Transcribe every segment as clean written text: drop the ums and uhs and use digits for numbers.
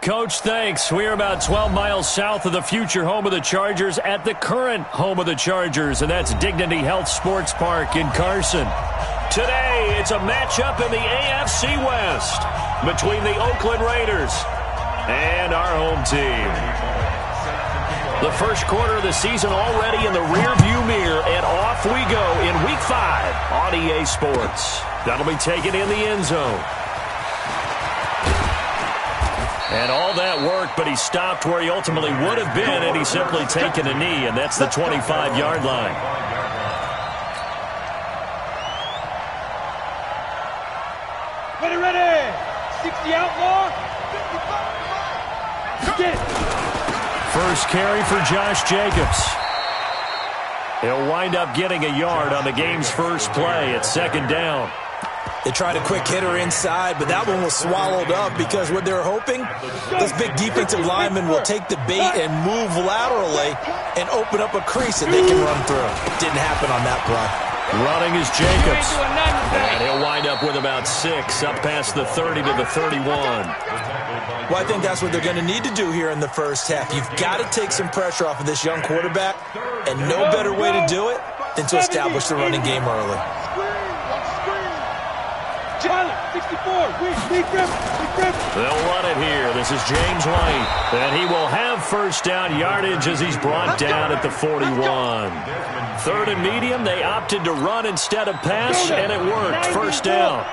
Coach. Thanks. We're about 12 miles south of the future home of the Chargers at the current home of the Chargers, and that's Dignity Health Sports Park in Carson. Today, it's a matchup in the AFC West between the Oakland Raiders and our home team. The first quarter of the season already in the rearview mirror, and off we go in Week 5 on EA Sports. That'll be taken in the end zone. And all that work, but he stopped where he ultimately would have been, and he's simply taken a knee, and that's the 25-yard line. Ready. 60 outlaw. 55. First carry for Josh Jacobs. He'll wind up getting a yard on the game's first play at second down. They tried a quick hitter inside, but that one was swallowed up because what they're hoping, this big defensive lineman will take the bait and move laterally and open up a crease that they can run through. Didn't happen on that play. Running is Jacobs. And he'll wind up with about 6, up past the 30 to the 31. Well, I think that's what they're going to need to do here in the first half. You've got to take some pressure off of this young quarterback, and no better way to do it than to establish the running game early. 64. They'll run it here. This is James White. And he will have first down yardage as he's brought down at the 41. Third and medium, they opted to run instead of pass, and it worked. First down.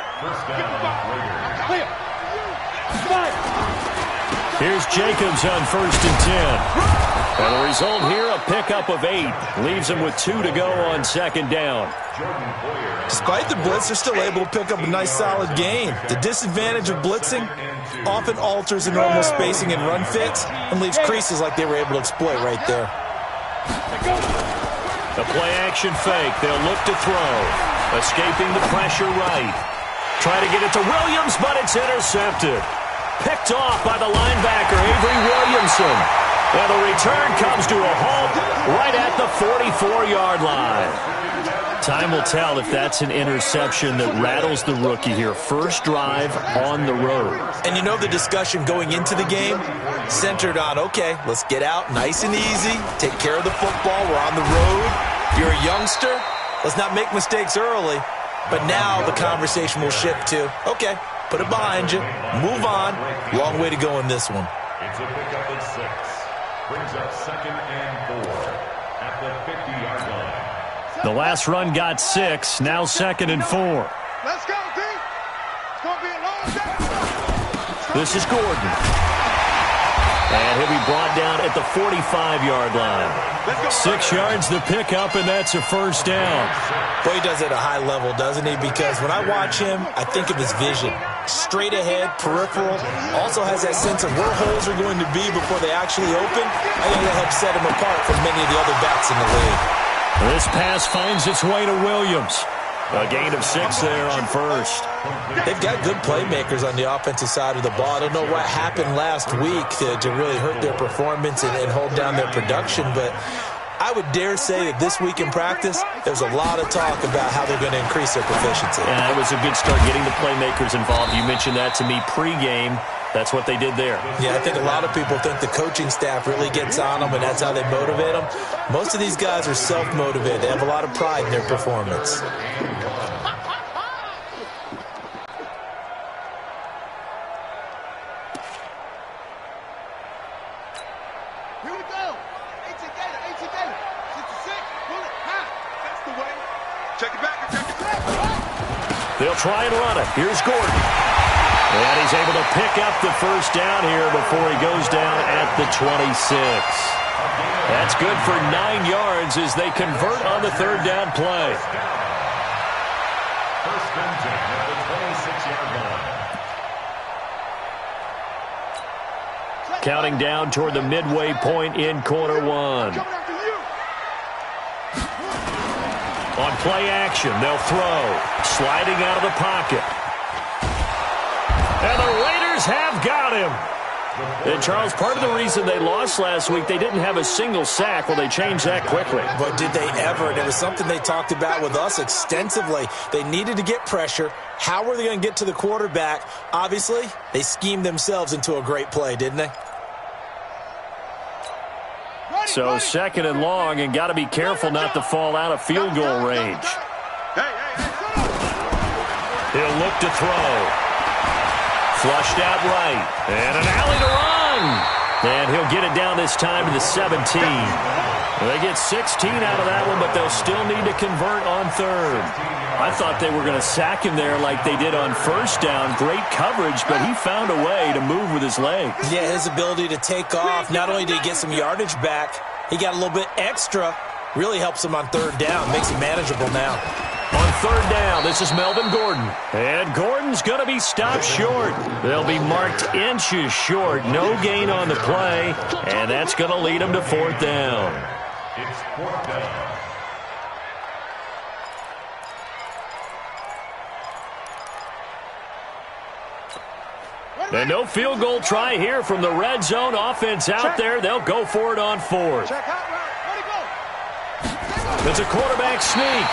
Here's Jacobs on first and 10. And the result here, a pickup of 8. Leaves him with 2 to go on second down. Despite the blitz, they're still able to pick up a nice, solid gain. The disadvantage of blitzing often alters the normal spacing and run fits and leaves creases like they were able to exploit right there. A play-action fake. They'll look to throw. Escaping the pressure right. Try to get it to Williams, but it's intercepted. Picked off by the linebacker, Avery Williamson. And the return comes to a halt right at the 44-yard line. Time will tell if that's an interception that rattles the rookie here. First drive on the road. And you know the discussion going into the game centered on, okay, let's get out nice and easy, take care of the football, we're on the road. You're a youngster, let's not make mistakes early. But now the conversation will shift to, okay, put it behind you, move on. Long way to go in this one. It's a pickup at 6. Brings up 2nd and 4 at the 50-yard line. The last run got 6, now 2nd and 4. Let's go, D. It's going to be a long day. This is Gordon. And he'll be brought down at the 45-yard line. 6 yards the pickup, and that's a first down. Boy, he does it at a high level, doesn't he? Because when I watch him, I think of his vision. Straight ahead, peripheral. Also has that sense of where holes are going to be before they actually open. I think that helps set him apart from many of the other backs in the league. This pass finds its way to Williams. A gain of 6 there on first. They've got good playmakers on the offensive side of the ball. I don't know what happened last week to really hurt their performance and hold down their production, but I would dare say that this week in practice, there's a lot of talk about how they're going to increase their proficiency. Yeah, it was a good start getting the playmakers involved. You mentioned that to me pregame. That's what they did there. Yeah, I think a lot of people think the coaching staff really gets on them, and that's how they motivate them. Most of these guys are self-motivated. They have a lot of pride in their performance. Here we go. 8 together. 66. Pull it. High. That's the way. Check it back. They'll try and run it. Here's Gordon. And he's able to pick up the first down here before he goes down at the 26. That's good for 9 yards as they convert on the third down play. First and 10 at the 26-yard line. Counting down toward the midway point in quarter 1. On play action, they'll throw. Sliding out of the pocket. And the Raiders have got him. And, Charles, part of the reason they lost last week, they didn't have a single sack. Well, they changed that quickly. But did they ever? And it was something they talked about with us extensively. They needed to get pressure. How were they going to get to the quarterback? Obviously, they schemed themselves into a great play, didn't they? So 2nd and long, and got to be careful not to fall out of field goal range. He'll look to throw. Flushed out right. And an alley to run. And he'll get it down this time to the 17. They get 16 out of that one, but they'll still need to convert on 3rd. I thought they were going to sack him there like they did on 1st down. Great coverage, but he found a way to move with his legs. Yeah, his ability to take off. Not only did he get some yardage back, he got a little bit extra. Really helps him on 3rd down. Makes it manageable now. On 3rd down, this is Melvin Gordon. And Gordon's going to be stopped short. They'll be marked inches short. No gain on the play. And that's going to lead them to 4th down. It's 4th down. And no field goal try here from the red zone. Offense out there. They'll go for it on 4th. It's a quarterback sneak.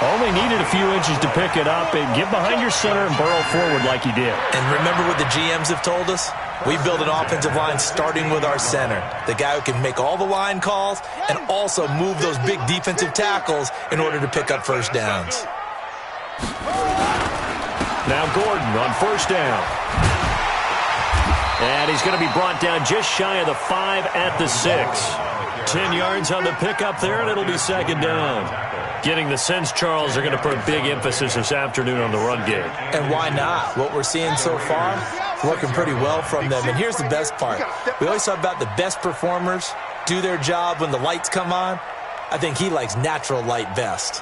Only needed a few inches to pick it up and get behind your center and burrow forward like he did. And remember what the GMs have told us? We build an offensive line starting with our center, the guy who can make all the line calls and also move those big defensive tackles in order to pick up 1st downs. Now Gordon on 1st down. And he's going to be brought down just shy of the 5 at the 6. 10 yards on the pickup there, and it'll be 2nd down. Getting the sense, Charles, they're going to put big emphasis this afternoon on the run game. And why not? What we're seeing so far, working pretty well from them. And here's the best part. We always talk about the best performers do their job when the lights come on. I think he likes natural light best.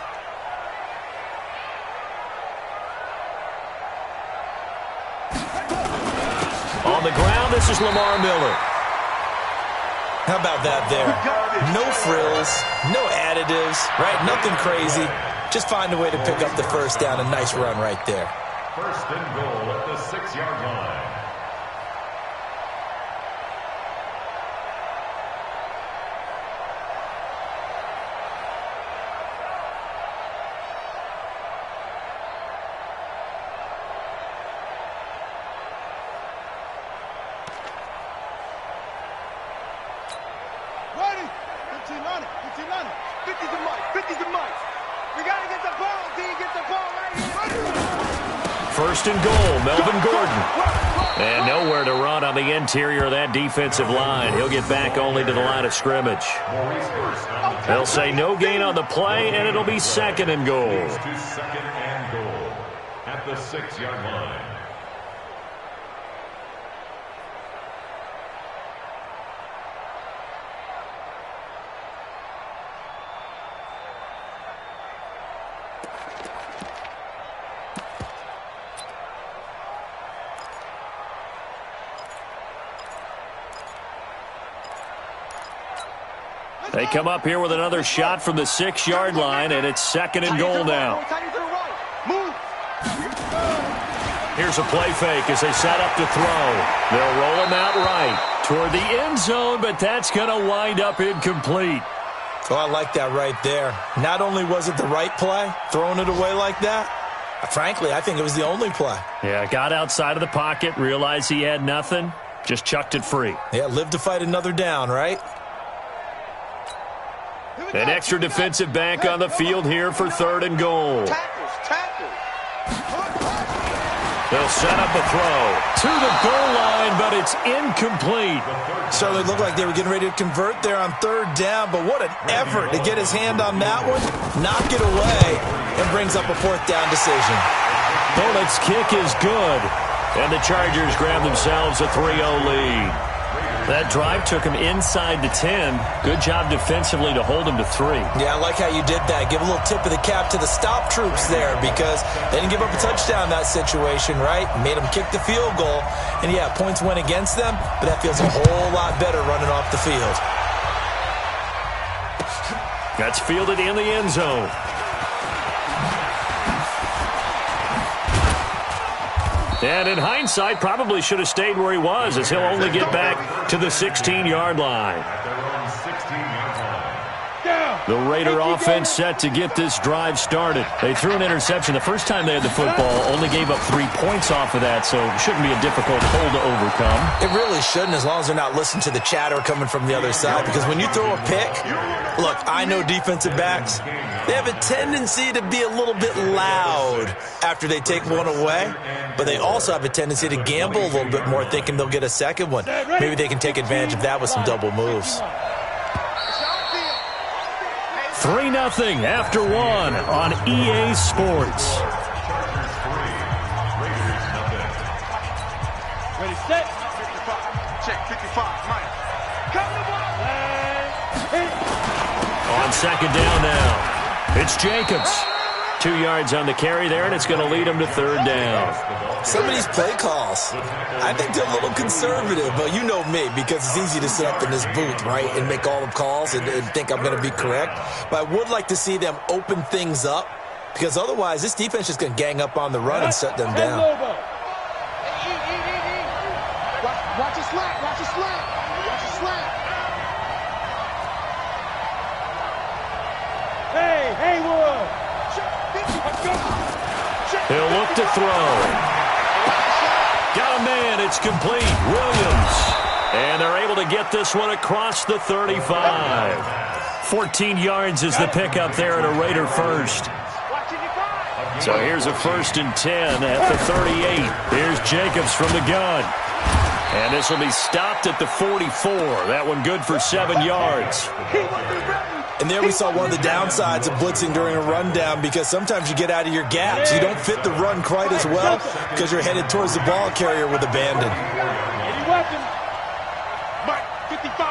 On the ground, this is Lamar Miller. How about that there? No frills, no additives, right? Nothing crazy. Just find a way to pick up the 1st down. A nice run right there. 1st and goal at the 6-yard line. First and goal, Melvin Gordon. And nowhere to run on the interior of that defensive line. He'll get back only to the line of scrimmage. They'll say no gain on the play, and it'll be 2nd and goal. To 2nd and goal at the 6-yard line. They come up here with another shot from the 6-yard line, and it's 2nd and goal now. Here's a play fake as they set up to throw. They'll roll him out right toward the end zone, but that's going to wind up incomplete. Oh, I like that right there. Not only was it the right play, throwing it away like that, frankly, I think it was the only play. Yeah, got outside of the pocket, realized he had nothing, just chucked it free. Yeah, live to fight another down, right? An extra defensive back on the field here for 3rd and goal. They'll set up a throw to the goal line, but it's incomplete. Certainly looked like they were getting ready to convert there on 3rd down, but what an effort to get his hand on that one, knock it away, and brings up a 4th down decision. Bullett's kick is good, and the Chargers grab themselves a 3-0 lead. That drive took him inside the 10. Good job defensively to hold him to 3. Yeah, I like how you did that. Give a little tip of the cap to the stop troops there because they didn't give up a touchdown in that situation, right? Made them kick the field goal. And, yeah, points went against them, but that feels a whole lot better running off the field. That's fielded in the end zone. And in hindsight, probably should have stayed where he was, as he'll only get back to the 16-yard line. The Raider offense set to get this drive started. They threw an interception the first time they had the football, only gave up 3 points off of that, so it shouldn't be a difficult hole to overcome. It really shouldn't, as long as they're not listening to the chatter coming from the other side, because when you throw a pick, look, I know defensive backs, they have a tendency to be a little bit loud after they take one away, but they also have a tendency to gamble a little bit more, thinking they'll get a second one. Maybe they can take advantage of that with some double moves. 3-0 after 1 on EA Sports. Ready, set. 55. Check, 55. Mike. Come on. On second down now, it's Jacobs. 2 yards on the carry there, and it's going to lead him to third down. Some of these play calls, I think they're a little conservative, but you know me, because it's easy to sit up in this booth, right, and make all the calls and think I'm going to be correct. But I would like to see them open things up, because otherwise this defense is going to gang up on the run and shut them down. Watch your slack. Watch your slack. Watch your slack. Hey, Haywood. He'll look to throw. Got a man, it's complete. Williams. And they're able to get this one across the 35. 14 yards is the pickup there at a Raider first. So here's a 1st and 10 at the 38. Here's Jacobs from the gun. And this will be stopped at the 44. That one good for 7 yards. And there we saw one of the downsides of blitzing during a rundown, because sometimes you get out of your gaps. You don't fit the run quite as well because you're headed towards the ball carrier with abandon. Any weapon. Mike, 55.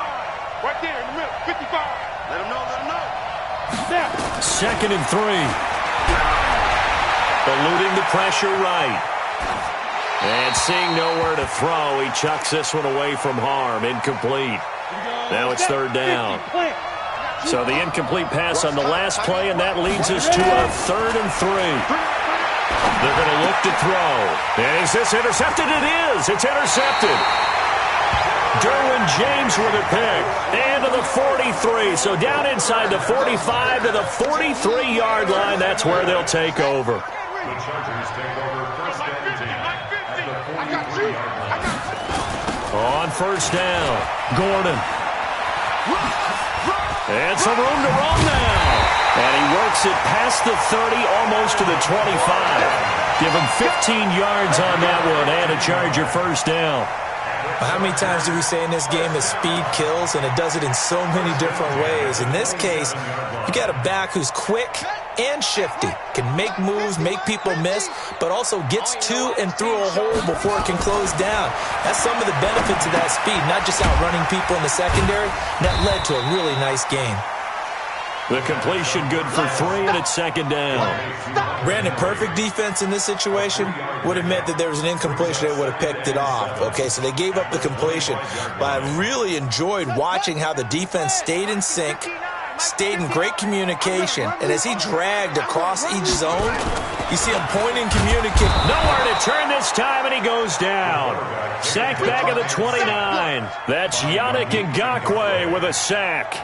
Right there in the middle, 55. Let him know, let him know. Snap. 2nd and 3. Eluding the pressure right. And seeing nowhere to throw, he chucks this one away from harm. Incomplete. Now it's third down. So the incomplete pass on the last play, and that leads us to a 3rd and 3. They're going to look to throw. And is this intercepted? It is. It's intercepted. Derwin James with a pick. And to the 43. So down inside the 45 to the 43-yard line. That's where they'll take over. The Chargers take over 1st and 10 at the 43-yard line. On first down, Gordon. And some room to run now. And he works it past the 30, almost to the 25. Give him 15 yards on that one and a Charger first down. How many times do we say in this game that speed kills, and it does it in so many different ways? In this case, you got a back who's quick and shifty, can make moves, make people miss, but also gets to and through a hole before it can close down. That's some of the benefits of that speed, not just outrunning people in the secondary. That led to a really nice game. The completion good for 3, and it's 2nd down. Brandon, perfect defense in this situation would have meant that there was an incompletion. They would have picked it off. Okay, so they gave up the completion. But I really enjoyed watching how the defense stayed in sync, stayed in great communication, and as he dragged across each zone, you see him pointing, communicating. Nowhere to turn this time, and he goes down. Sack back at the 29. That's Yannick Ngakoue with a sack.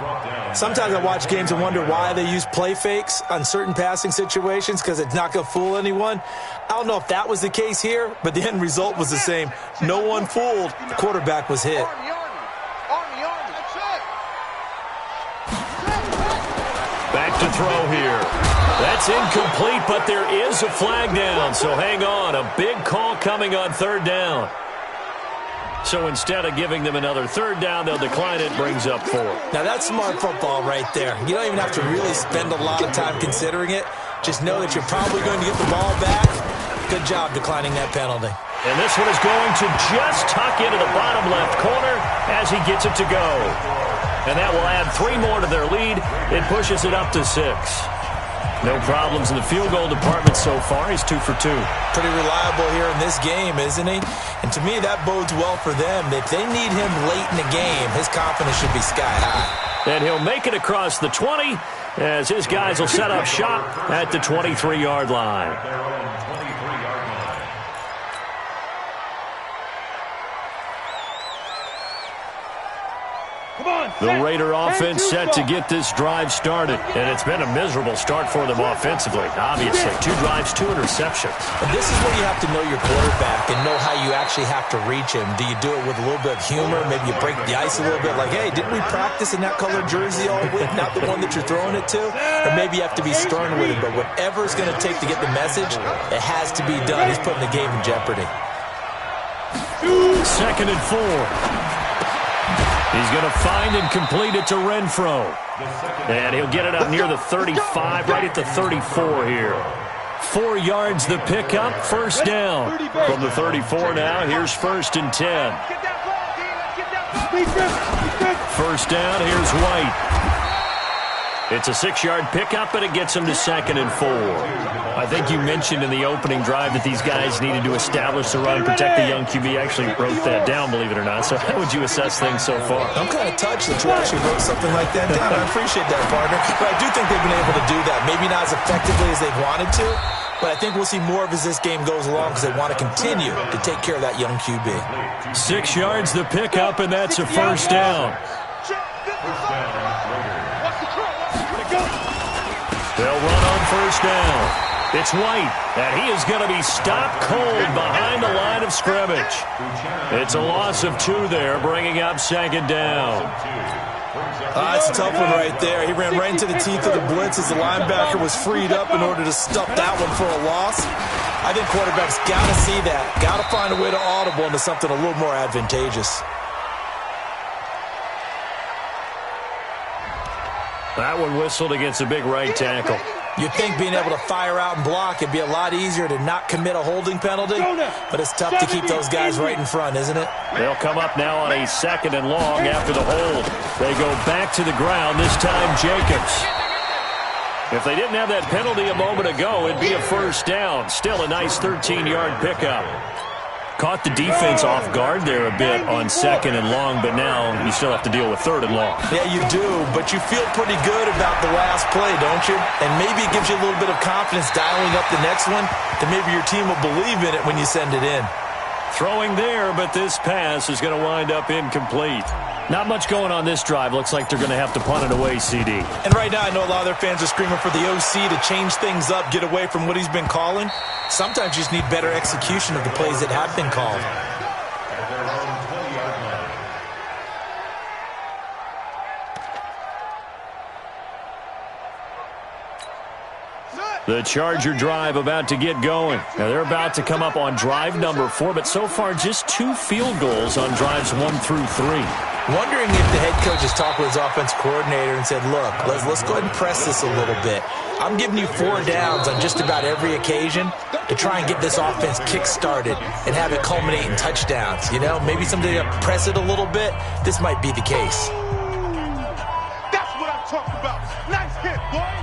Sometimes I watch games and wonder why they use play fakes on certain passing situations, because it's not going to fool anyone. I don't know if that was the case here, but the end result was the same. No one fooled. The quarterback was hit. Back to throw here. That's incomplete, but there is a flag down, so hang on. A big call coming on 3rd down. So instead of giving them another 3rd down, they'll decline it, brings up 4. Now that's smart football right there. You don't even have to really spend a lot of time considering it. Just know that you're probably going to get the ball back. Good job declining that penalty. And this one is going to just tuck into the bottom left corner as he gets it to go. And that will add 3 more to their lead. It pushes it up to 6. No problems in the field goal department so far. He's 2 for 2. Pretty reliable here in this game, isn't he? And to me, that bodes well for them. If they need him late in the game, his confidence should be sky high. And he'll make it across the 20 as his guys will set up shop at the 23-yard line. The Raider offense set to get this drive started. And it's been a miserable start for them offensively. Obviously, 2 drives, 2 interceptions. And this is where you have to know your quarterback and know how you actually have to reach him. Do you do it with a little bit of humor? Maybe you break the ice a little bit like, hey, didn't we practice in that colored jersey all week, not the one that you're throwing it to? Or maybe you have to be stern with him. But whatever it's going to take to get the message, it has to be done. He's putting the game in jeopardy. 2nd and 4. He's going to find and complete it to Renfro. And he'll get it up near the 35, right at the 34 here. 4 yards the pickup, first down. From the 34 now, here's 1st and 10. First down, here's White. It's a 6-yard pickup, and it gets him to 2nd and 4. I think you mentioned in the opening drive that these guys needed to establish the run, protect the young QB. Actually wrote that down, believe it or not. So how would you assess things so far? I'm kind of touched that you actually wrote something like that down. I appreciate that, partner. But I do think they've been able to do that. Maybe not as effectively as they've wanted to, but I think we'll see more of as this game goes along because they want to continue to take care of that young QB. 6 yards the pickup, and that's a first down. They'll run on first down. It's White, and he is going to be stopped cold behind the line of scrimmage. It's a loss of 2 there, bringing up 2nd down. That's a tough one right there. He ran right into the teeth of the blitz as the linebacker was freed up in order to stuff that one for a loss. I think quarterbacks got to see that. Got to find a way to audible into something a little more advantageous. That one whistled against a big right tackle. You'd think being able to fire out and block it'd be a lot easier to not commit a holding penalty, but it's tough to keep those guys right in front, isn't it? They'll come up now on a 2nd and long after the hold. They go back to the ground, this time Jacobs. If they didn't have that penalty a moment ago, it'd be a first down. Still a nice 13-yard pickup. Caught the defense off guard there a bit on 2nd and long, but now you still have to deal with 3rd and long. Yeah, you do, but you feel pretty good about the last play, don't you? And maybe it gives you a little bit of confidence dialing up the next one, that maybe your team will believe in it when you send it in. Throwing there, but this pass is going to wind up incomplete. Not much going on this drive. Looks like they're going to have to punt it away, CD. And right now I know a lot of their fans are screaming for the OC to change things up, get away from what he's been calling. Sometimes you just need better execution of the plays that have been called. The Charger drive about to get going. Now they're about to come up on drive number 4, but so far just 2 field goals on drives 1 through 3. Wondering if the head coach has talked with his offense coordinator and said, look, let's go ahead and press this a little bit. I'm giving you 4 downs on just about every occasion to try and get this offense kick-started and have it culminate in touchdowns. You know, maybe someday to press it a little bit. This might be the case. That's what I'm talking about. Nice hit, boy.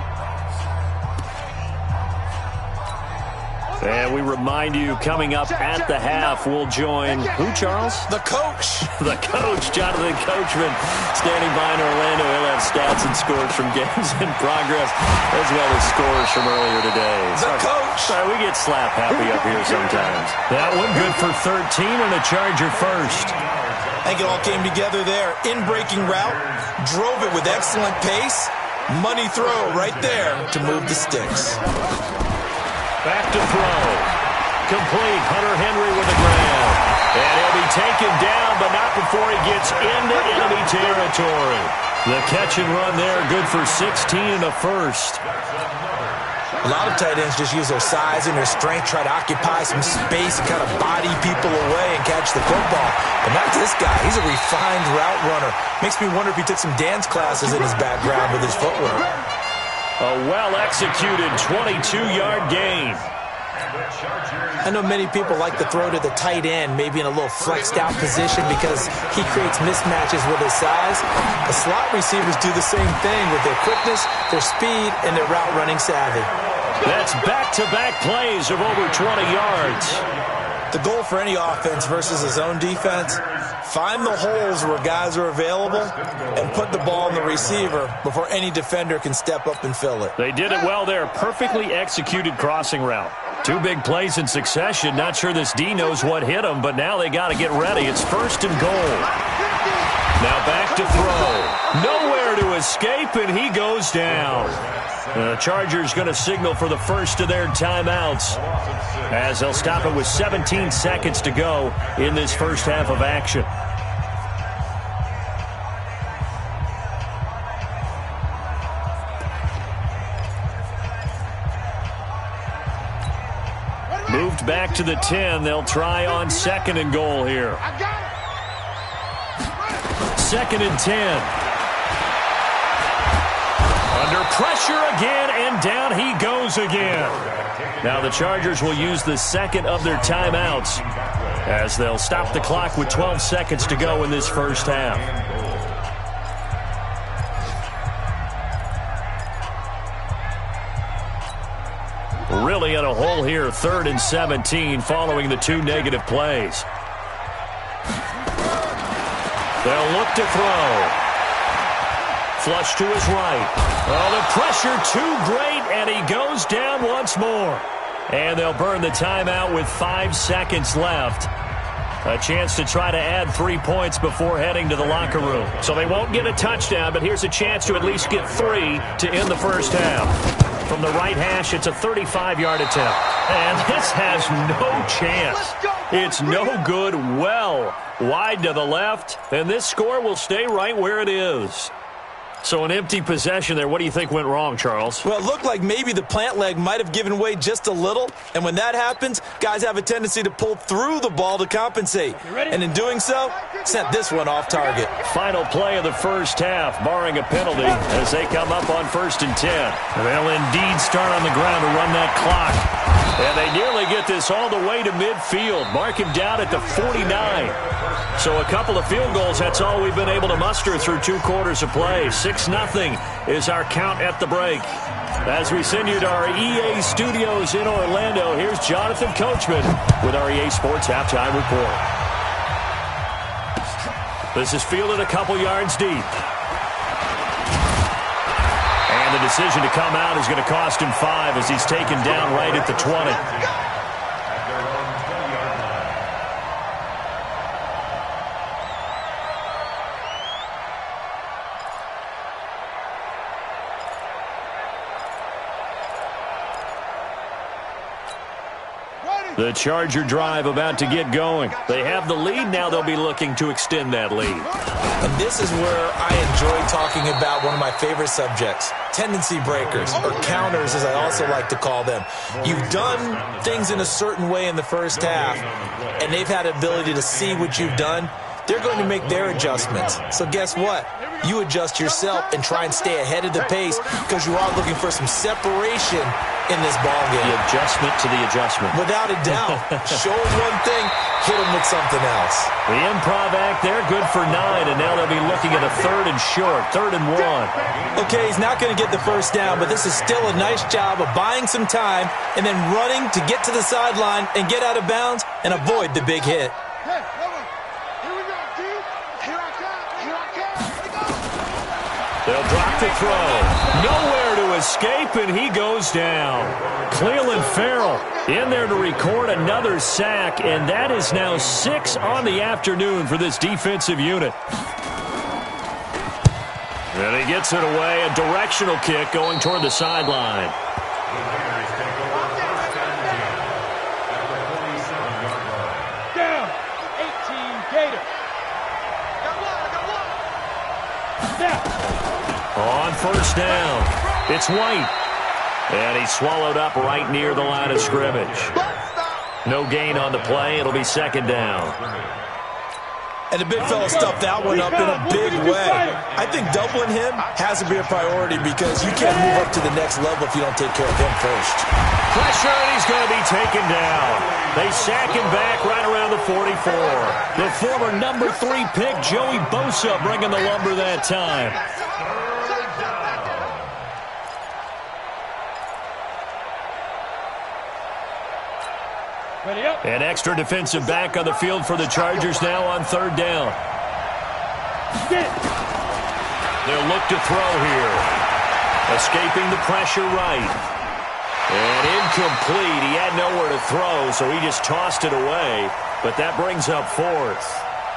And we remind you, coming up at the half, we'll join who, Charles? The coach. The coach, Jonathan Coachman, standing by in Orlando. He'll have stats and scores from games in progress, as well as scores from earlier today. The coach. Sorry, we get slap happy up here sometimes. That one good for 13 and a Charger first. I think it all came together there. In-breaking route, drove it with excellent pace. Money throw right there to move the sticks. Back to throw. Complete. Hunter Henry with the grab. And he'll be taken down, but not before he gets into enemy territory. The catch and run there, good for 16 and a first. A lot of tight ends just use their size and their strength, try to occupy some space and kind of body people away and catch the football. But not this guy. He's a refined route runner. Makes me wonder if he took some dance classes in his background with his footwork. A well-executed 22-yard gain. I know many people like to throw to the tight end, maybe in a little flexed-out position because he creates mismatches with his size. The slot receivers do the same thing with their quickness, their speed, and their route-running savvy. That's back-to-back plays of over 20 yards. The goal for any offense versus his own defense, find the holes where guys are available and put the ball in the receiver before any defender can step up and fill it. They did it well there. Perfectly executed crossing route. 2 big plays in succession. Not sure this D knows what hit him, but now they got to get ready. It's 1st and goal. Now back to throw. Nowhere to escape, and he goes down. The Chargers going to signal for the first of their timeouts as they'll stop it with 17 seconds to go in this first half of action. Moved back to the 10. They'll try on 2nd and goal here. 2nd and 10. Under pressure again, and down he goes again. Now the Chargers will use the second of their timeouts as they'll stop the clock with 12 seconds to go in this first half. Really in a hole here, 3rd and 17 following the 2 negative plays. They'll look to throw. Flush to his right. Oh, the pressure too great, and he goes down once more. And they'll burn the timeout with 5 seconds left. A chance to try to add 3 points before heading to the locker room. So they won't get a touchdown, but here's a chance to at least get 3 to end the first half. From the right hash, it's a 35-yard attempt. And this has no chance. It's no good. Well wide to the left, and this score will stay right where it is. So an empty possession there. What do you think went wrong, Charles? Well, it looked like maybe the plant leg might have given way just a little. And when that happens, guys have a tendency to pull through the ball to compensate. And in doing so, sent this one off target. Final play of the first half, barring a penalty, as they come up on 1st and 10. They'll indeed start on the ground to run that clock. And they nearly get this all the way to midfield. Mark him down at the 49. So a couple of field goals, that's all we've been able to muster through 2 quarters of play. 6-0 is our count at the break. As we send you to our EA studios in Orlando, here's Jonathan Coachman with our EA Sports Halftime Report. This is fielded a couple yards deep. And the decision to come out is going to cost him 5 as he's taken down right at the 20. The Charger drive about to get going. They have the lead. Now they'll be looking to extend that lead. And this is where I enjoy talking about one of my favorite subjects, tendency breakers, or counters as I also like to call them. You've done things in a certain way in the first half, and they've had the ability to see what you've done. They're going to make their adjustments. So guess what? You adjust yourself and try and stay ahead of the pace because you are looking for some separation in this ball game. The adjustment to the adjustment. Without a doubt. Show them one thing, hit them with something else. The improv act there, good for 9, and now they'll be looking at a 3rd and short, 3rd and 1. Okay, he's not going to get the first down, but this is still a nice job of buying some time and then running to get to the sideline and get out of bounds and avoid the big hit. They'll drop the throw. Nowhere to escape, and he goes down. Cleveland Farrell in there to record another sack, and that is now 6 on the afternoon for this defensive unit. And he gets it away, a directional kick going toward the sideline. Down, 18 Gator. On 1st down, it's White. And he's swallowed up right near the line of scrimmage. No gain on the play. It'll be 2nd down. And the big fella stuffed that one up in a big way. I think doubling him has to be a priority because you can't move up to the next level if you don't take care of him first. Pressure, and he's going to be taken down. They sack him back right around the 44. The former number 3 pick, Joey Bosa, bringing the lumber that time. An extra defensive back on the field for the Chargers now on 3rd down. They'll look to throw here. Escaping the pressure right. And incomplete. He had nowhere to throw, so he just tossed it away. But that brings up 4th.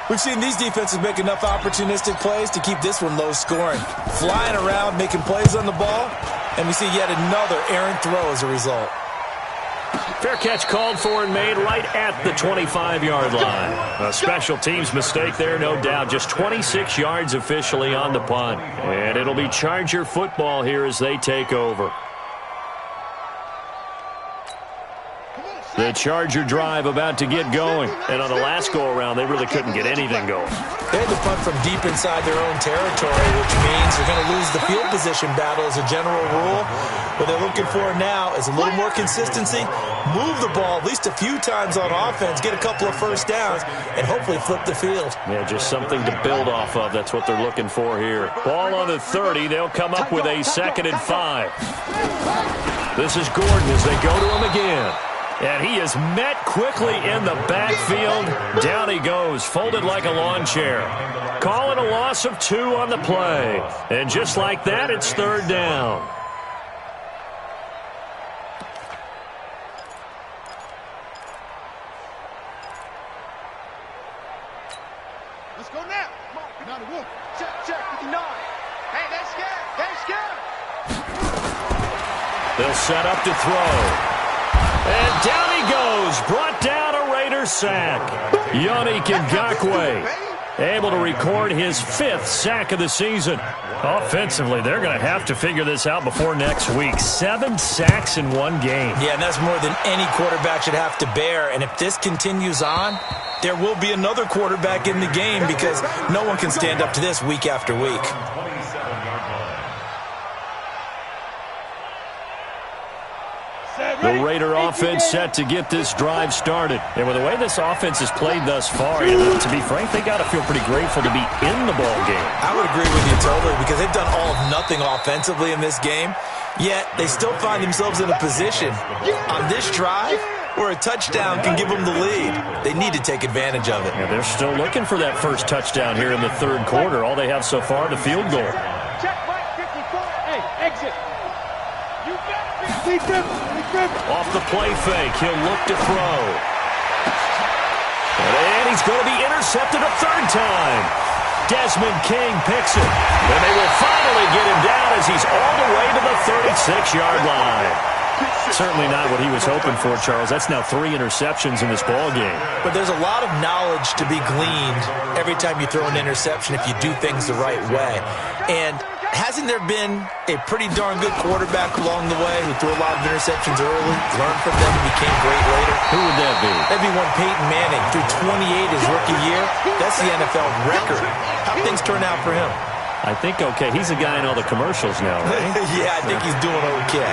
We've seen these defenses make enough opportunistic plays to keep this one low scoring. Flying around, making plays on the ball, and we see yet another errant throw as a result. Fair catch called for and made right at the 25-yard line. A special teams mistake there, no doubt. Just 26 yards officially on the punt. And it'll be Charger football here as they take over. The Charger drive about to get going. And on the last go-around, they really couldn't get anything going. They had to punt from deep inside their own territory, which means they're going to lose the field position battle as a general rule. What they're looking for now is a little more consistency, move the ball at least a few times on offense, get a couple of first downs, and hopefully flip the field. Yeah, just something to build off of. That's what they're looking for here. Ball on the 30. They'll come up with a 2nd and 5. This is Gordon as they go to him again. And he is met quickly in the backfield. Down he goes, folded like a lawn chair. Calling a loss of 2 on the play. And just like that, it's 3rd down. Let's go now. Come on, 91. Check, 59. Hey, they're scared. They'll set up to throw. And down he goes, brought down a Raider sack. Yannick Ngakoue able to record his 5th sack of the season. Offensively, they're going to have to figure this out before next week. 7 sacks in one game. Yeah, and that's more than any quarterback should have to bear. And if this continues on, there will be another quarterback in the game because no one can stand up to this week after week. The Raider offense set to get this drive started. And with the way this offense has played thus far, to be frank, they got to feel pretty grateful to be in the ball game. I would agree with you totally because they've done all of nothing offensively in this game, yet they still find themselves in a position on this drive where a touchdown can give them the lead. They need to take advantage of it. Yeah, they're still looking for that first touchdown here in the 3rd quarter. All they have so far, the field goal. Check, Mike, 54. Hey, exit. You better be. Off the play fake, he'll look to throw. And he's going to be intercepted a 3rd time. Desmond King picks it. And they will finally get him down as he's all the way to the 36-yard line. Certainly not what he was hoping for, Charles. That's now 3 interceptions in this ball game. But there's a lot of knowledge to be gleaned every time you throw an interception if you do things the right way. And hasn't there been a pretty darn good quarterback along the way who threw a lot of interceptions early, learned from them, and became great later? Who would that be? That'd be one Peyton Manning. Threw 28 his rookie year. That's the NFL record. How'd things turn out for him? I think okay. He's a guy in all the commercials now, right? Yeah, I think he's doing okay.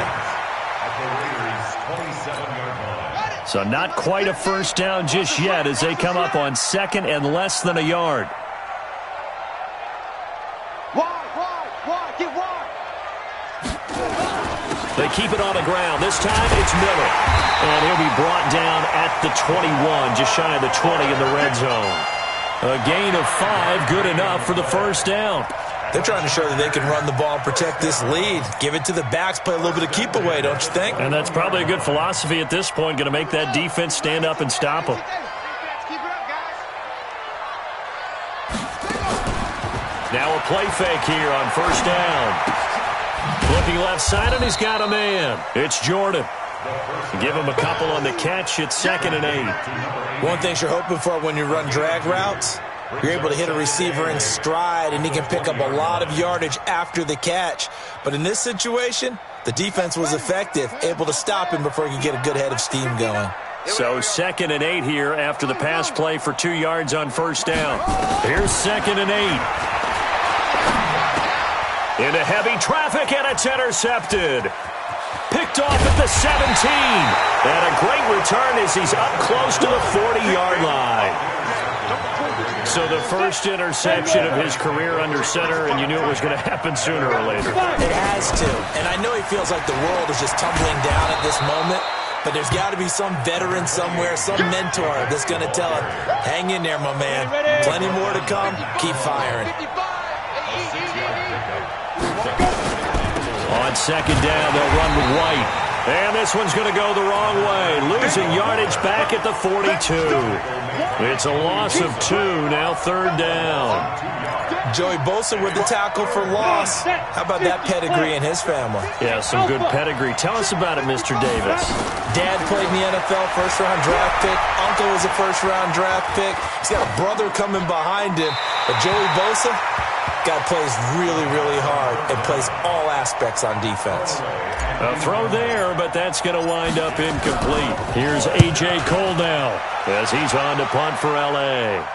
So not quite a first down just yet as they come up on 2nd and less than a yard. Get wide. They keep it on the ground. This time it's Miller. And he'll be brought down at the 21, just shy of the 20 in the red zone. A gain of 5, good enough for the first down. They're trying to show that they can run the ball and protect this lead. Give it to the backs, play a little bit of keep away, don't you think? And that's probably a good philosophy at this point, going to make that defense stand up and stop them. Now a play fake here on first down. Looking left side, and he's got a man. It's Jordan. Give him a couple on the catch. It's 2nd and 8. One thing you're hoping for when you run drag routes, you're able to hit a receiver in stride, and he can pick up a lot of yardage after the catch. But in this situation, the defense was effective, able to stop him before he could get a good head of steam going. So 2nd and 8 here after the pass play for 2 yards on first down. Here's 2nd and 8. Into heavy traffic, and it's intercepted. Picked off at the 17. And a great return as he's up close to the 40-yard line. So the first interception of his career under center, and you knew it was going to happen sooner or later. It has to. And I know he feels like the world is just tumbling down at this moment, but there's got to be some veteran somewhere, some mentor that's going to tell him, hang in there, my man. Plenty more to come. Keep firing. On 2nd down, they'll run with White. And this one's going to go the wrong way. Losing yardage back at the 42. It's a loss of 2, now 3rd down. Joey Bosa with the tackle for loss. How about that pedigree in his family? Yeah, some good pedigree. Tell us about it, Mr. Davis. Dad played in the NFL, first-round draft pick. Uncle was a first-round draft pick. He's got a brother coming behind him. But Joey Bosa, guy plays really, really hard and plays all aspects on defense. A throw there, but that's going to wind up incomplete. Here's A.J. Cole now as he's on to punt for L.A.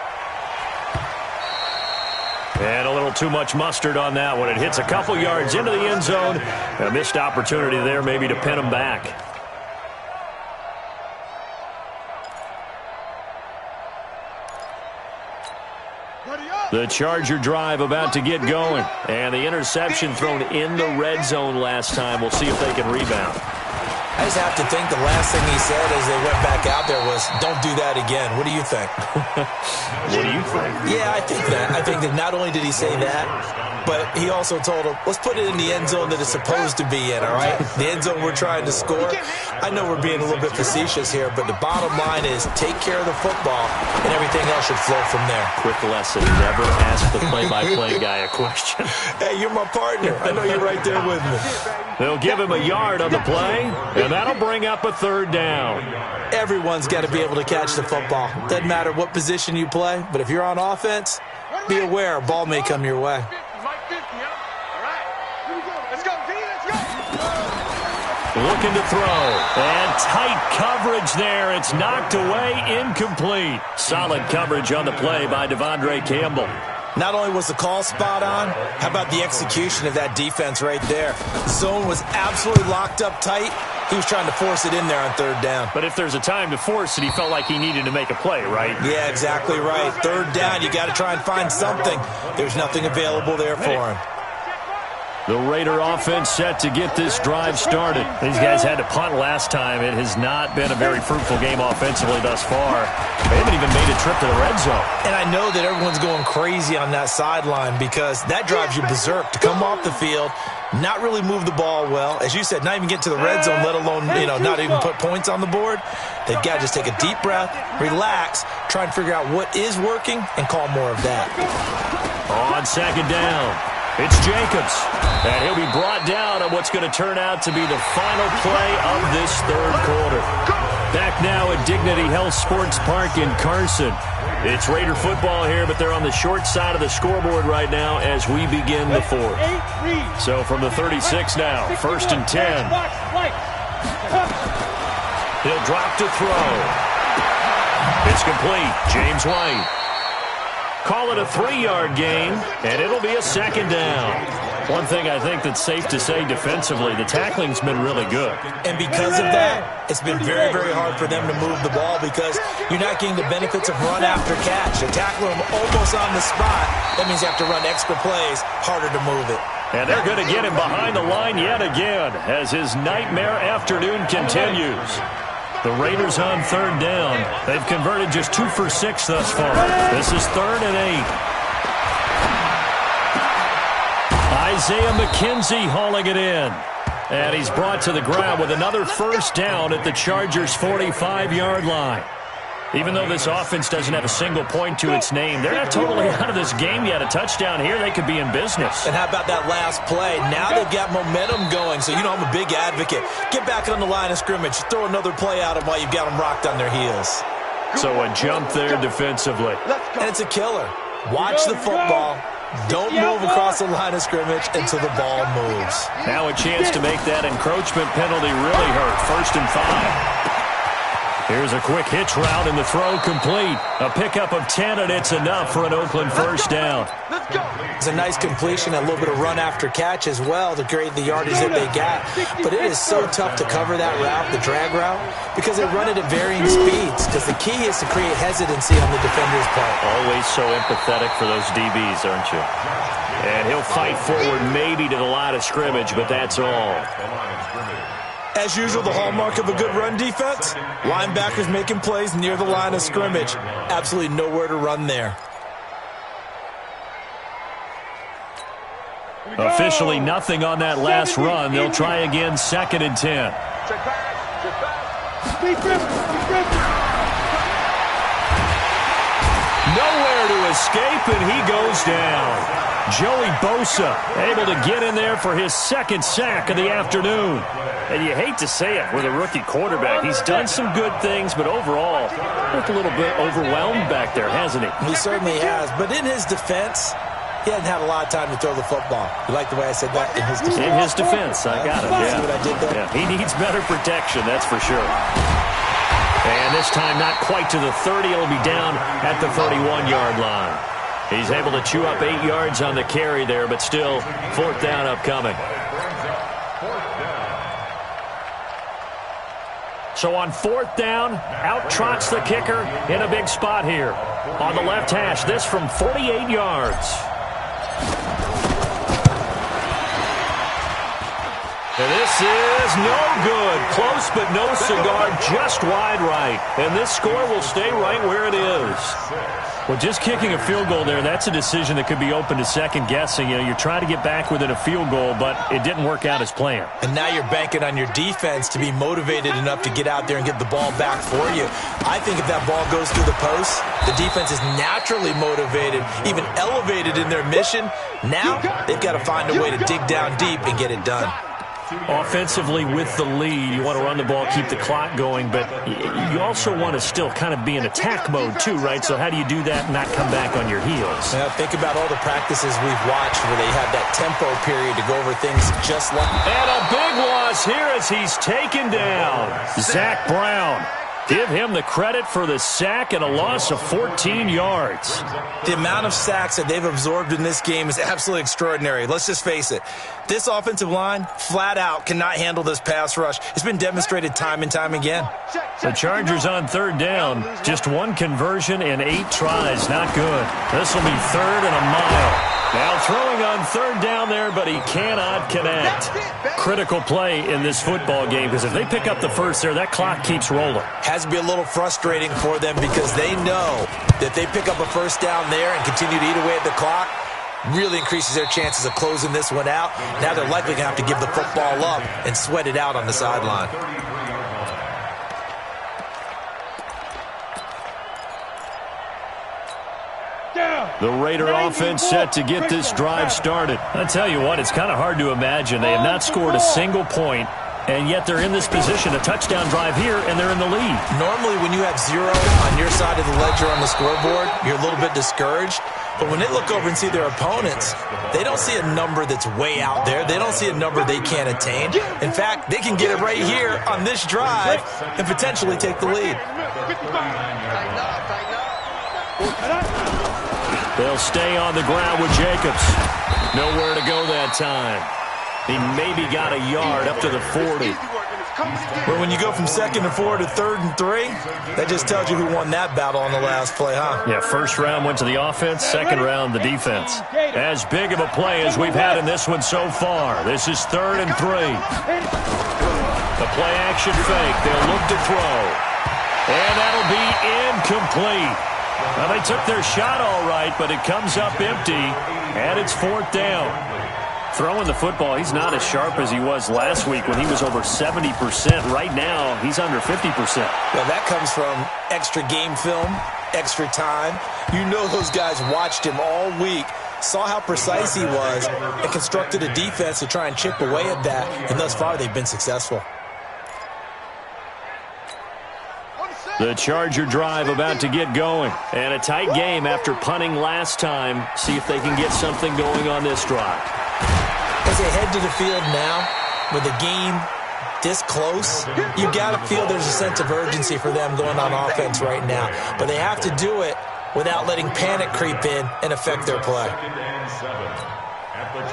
And a little too much mustard on that one. It hits a couple yards into the end zone. A missed opportunity there maybe to pin him back. The Charger drive about to get going. And the interception thrown in the red zone last time. We'll see if they can rebound. I just have to think the last thing he said as they went back out there was, don't do that again. What do you think? What do you think? Yeah, I think that. I think that not only did he say that, but he also told him, let's put it in the end zone that it's supposed to be in, all right? The end zone we're trying to score. I know we're being a little bit facetious here, but the bottom line is take care of the football, and everything else should flow from there. Quick lesson, never ask the play-by-play guy a question. Hey, you're my partner. I know you're right there with me. They'll give him a yard on the play, and that'll bring up a 3rd down. Everyone's got to be able to catch the football. Doesn't matter what position you play, but if you're on offense, be aware a ball may come your way. Looking to throw, and tight coverage there. It's knocked away, incomplete. Solid coverage on the play by Devondre Campbell. Not only was the call spot on, how about the execution of that defense right there? Zone was absolutely locked up tight. He was trying to force it in there on 3rd down. But if there's a time to force it, he felt like he needed to make a play, right? Yeah, exactly right. 3rd down, you got to try and find something. There's nothing available there for him. The Raider offense set to get this drive started. These guys had to punt last time. It has not been a very fruitful game offensively thus far. They haven't even made a trip to the red zone. And I know that everyone's going crazy on that sideline because that drives you berserk to come off the field, not really move the ball well. As you said, not even get to the red zone, let alone, not even put points on the board. They've got to just take a deep breath, relax, try and figure out what is working, and call more of that. On 2nd down, it's Jacobs. And he'll be brought down on what's going to turn out to be the final play of this 3rd quarter. Back now at Dignity Health Sports Park in Carson. It's Raider football here, but they're on the short side of the scoreboard right now as we begin the 4th. So from the 36 now, 1st and 10. He'll drop to throw. It's complete. James White. Call it a 3-yard gain, and it'll be a 2nd down. One thing I think that's safe to say defensively, the tackling's been really good. And because of that, it's been very, very hard for them to move the ball because you're not getting the benefits of run after catch. They tackle them almost on the spot. That means you have to run extra plays, harder to move it. And they're going to get him behind the line yet again as his nightmare afternoon continues. The Raiders on 3rd down. They've converted just 2 for 6 thus far. This is 3rd and 8. Isaiah McKenzie hauling it in. And he's brought to the ground with another 1st down at the Chargers' 45-yard line. Even though this offense doesn't have a single point to its name, they're not totally out of this game yet. A touchdown here, they could be in business. And how about that last play? Now they've got momentum going, so I'm a big advocate. Get back on the line of scrimmage. Throw another play at them while you've got them rocked on their heels. So a jump there defensively. And it's a killer. Watch the football. Don't move across the line of scrimmage until the ball moves. Now a chance to make that encroachment penalty really hurt. 1st and 5. Here's a quick hitch route and the throw complete. A pickup of 10, and it's enough for an Oakland 1st down. It's a nice completion, a little bit of run after catch as well to create the yardage that they got. But it is so tough to cover that route, the drag route, because they run it at varying speeds. Because the key is to create hesitancy on the defender's part. Always so empathetic for those DBs, aren't you? And he'll fight forward maybe to the line of scrimmage, but that's all. As usual, the hallmark of a good run defense, linebackers making plays near the line of scrimmage. Absolutely nowhere to run there. Officially nothing on that last run. They'll try again, 2nd and 10. Check pass. Defense. Nowhere to escape, and he goes down. Joey Bosa able to get in there for his second sack of the afternoon. And you hate to say it with a rookie quarterback. He's done some good things, but overall, looked a little bit overwhelmed back there, hasn't he? He certainly has. But in his defense, he hasn't had a lot of time to throw the football. You like the way I said that? In his defense. In his defense, I got it. See what I did there? Yeah, he needs better protection, that's for sure. And this time, not quite to the 30. It'll be down at the 31-yard line. He's able to chew up 8 yards on the carry there, but still, fourth down upcoming. So on fourth down, out trots the kicker in a big spot here. On the left hash, this from 48 yards. And this is no good. Close, but no cigar, just wide right. And this score will stay right where it is. Well, just kicking a field goal there, that's a decision that could be open to second guessing. You know, you're trying to get back within a field goal, but it didn't work out as planned. And now you're banking on your defense to be motivated enough to get out there and get the ball back for you. I think if that ball goes through the post, the defense is naturally motivated, even elevated in their mission. Now they've got to find a way to dig down deep and get it done. Offensively with the lead, you want to run the ball, keep the clock going, but you also want to still kind of be in attack mode too, right? So how do you do that and not come back on your heels? Now think about all the practices we've watched where they have that tempo period to go over things just like... And a big loss here as he's taken down. Zach Brown. Give him the credit for the sack and a loss of 14 yards. The amount of sacks that they've absorbed in this game is absolutely extraordinary. Let's just face it. This offensive line, flat out, cannot handle this pass rush. It's been demonstrated time and time again. The Chargers on third down. Just one conversion and 8 tries. Not good. This will be third and a mile. Now throwing on third down there, but he cannot connect. Critical play in this football game because if they pick up the first there, that clock keeps rolling. Has to be a little frustrating for them because they know that they pick up a first down there and continue to eat away at the clock, really increases their chances of closing this one out. Now they're likely going to have to give the football up and sweat it out on the sideline. The Raider offense set to get this drive started. I tell you what, it's kind of hard to imagine. They have not scored a single point, and yet they're in this position, a touchdown drive here, and they're in the lead. Normally when you have 0 on your side of the ledger on the scoreboard, you're a little bit discouraged. But when they look over and see their opponents, they don't see a number that's way out there. They don't see a number they can't attain. In fact, they can get it right here on this drive and potentially take the lead. They'll stay on the ground with Jacobs. Nowhere to go that time. He maybe got a yard up to the 40. Well, when you go from 2nd and 4 to 3rd and 3, that just tells you who won that battle on the last play, huh? Yeah, first round went to the offense, second round the defense. As big of a play as we've had in this one so far. This is 3rd and 3. The play action fake. They'll look to throw. And that'll be incomplete. Well, they took their shot all right, but it comes up empty, and it's 4th down. Throwing the football, he's not as sharp as he was last week when he was over 70%. Right now, he's under 50%. Well, that comes from extra game film, extra time. You know those guys watched him all week, saw how precise he was, and constructed a defense to try and chip away at that, and thus far they've been successful. The Charger drive about to get going. And a tight game after punting last time. See if they can get something going on this drive. As they head to the field now, with the game this close, you got to feel there's a sense of urgency for them going on offense right now. But they have to do it without letting panic creep in and affect their play.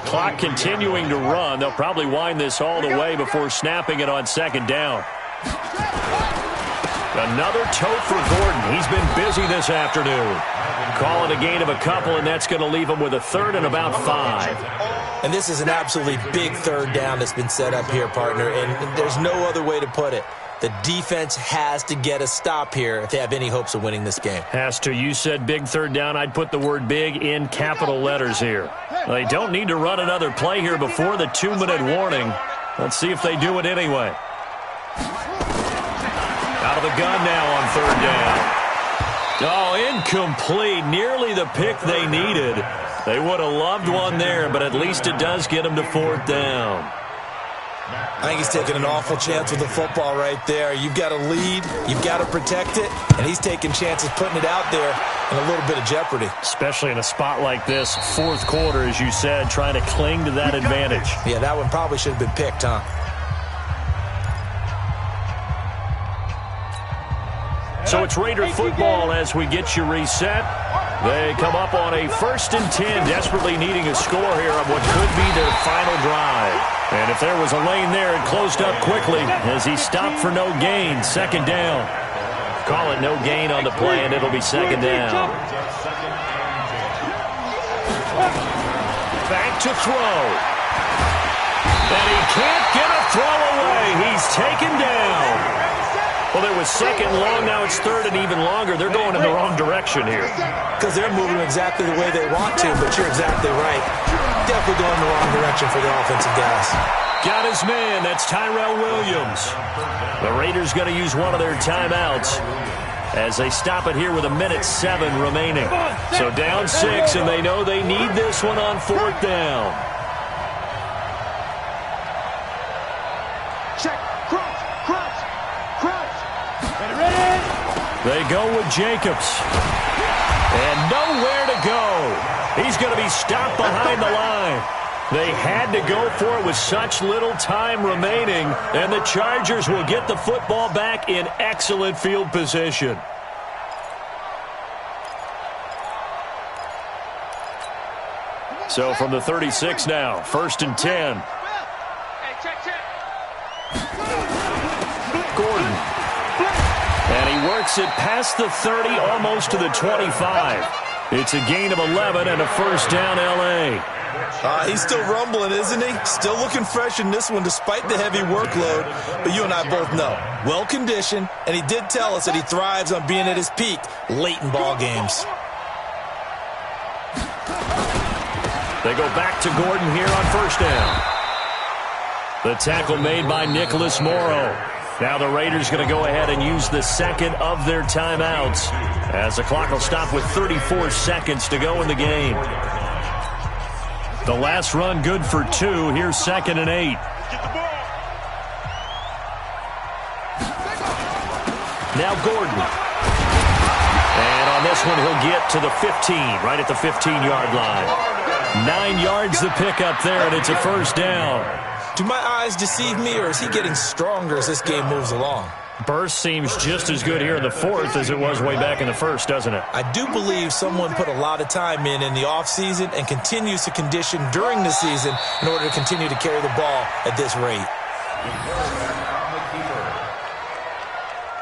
Clock continuing to run. They'll probably wind this all the way before snapping it on second down. Another tote for Gordon. He's been busy this afternoon. Calling a gain of a couple, and that's going to leave him with a 3rd and about 5. And this is an absolutely big 3rd down that's been set up here, partner, and there's no other way to put it. The defense has to get a stop here if they have any hopes of winning this game. Has to. You said big 3rd down. I'd put the word big in capital letters here. They don't need to run another play here before the 2-minute warning. Let's see if they do it anyway. the gun now on third down. Oh, incomplete. Nearly the pick they needed. They would have loved one there, but at least it does get them to fourth down. I think he's taking an awful chance with the football right there. You've got to lead, you've got to protect it, and he's taking chances putting it out there in a little bit of jeopardy. Especially in a spot like this, fourth quarter, as you said, trying to cling to that advantage. Yeah, that one probably should have been picked, huh? So it's Raider football as we get you reset. They come up on a 1st and 10, desperately needing a score here on what could be their final drive. And if there was a lane there, it closed up quickly as he stopped for no gain. Second down. Call it no gain on the play, and it'll be second down. Back to throw. And he can't get a throw away. He's taken down. Well, there was second long. Now it's third and even longer. They're going in the wrong direction here. Because they're moving exactly the way they want to, but you're exactly right. Definitely going in the wrong direction for the offensive guys. Got his man. That's Tyrell Williams. The Raiders going to use one of their timeouts as they stop it here with 1:07 remaining. So down 6, and they know they need this one on fourth down. Check. Crunch. Ready. They go with Jacobs. And nowhere to go. He's going to be stopped behind the line. They had to go for it with such little time remaining, and the Chargers will get the football back in excellent field position. So from the 36 now, 1st and 10. Check. Gordon. And he works it past the 30, almost to the 25. It's a gain of 11 and a first down, L.A. He's still rumbling, isn't he? Still looking fresh in this one despite the heavy workload. But you and I both know, well-conditioned, and he did tell us that he thrives on being at his peak late in ball games. They go back to Gordon here on first down. The tackle made by Nicholas Morrow. Now the Raiders going to go ahead and use the second of their timeouts as the clock will stop with 34 seconds to go in the game. The last run good for 2. Here's 2nd and 8. Now Gordon. And on this one, he'll get to the 15, right at the 15-yard line. 9 yards the pickup there, and it's a first down. Do my eyes deceive me, or is he getting stronger as this game moves along? Burst seems just as good here in the fourth as it was way back in the first, doesn't it? I do believe someone put a lot of time in the offseason and continues to condition during the season in order to continue to carry the ball at this rate.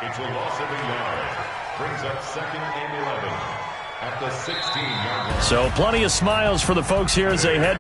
It's a loss of a yard. Brings up 2nd and 11 at the 16-yard line. So plenty of smiles for the folks here as they head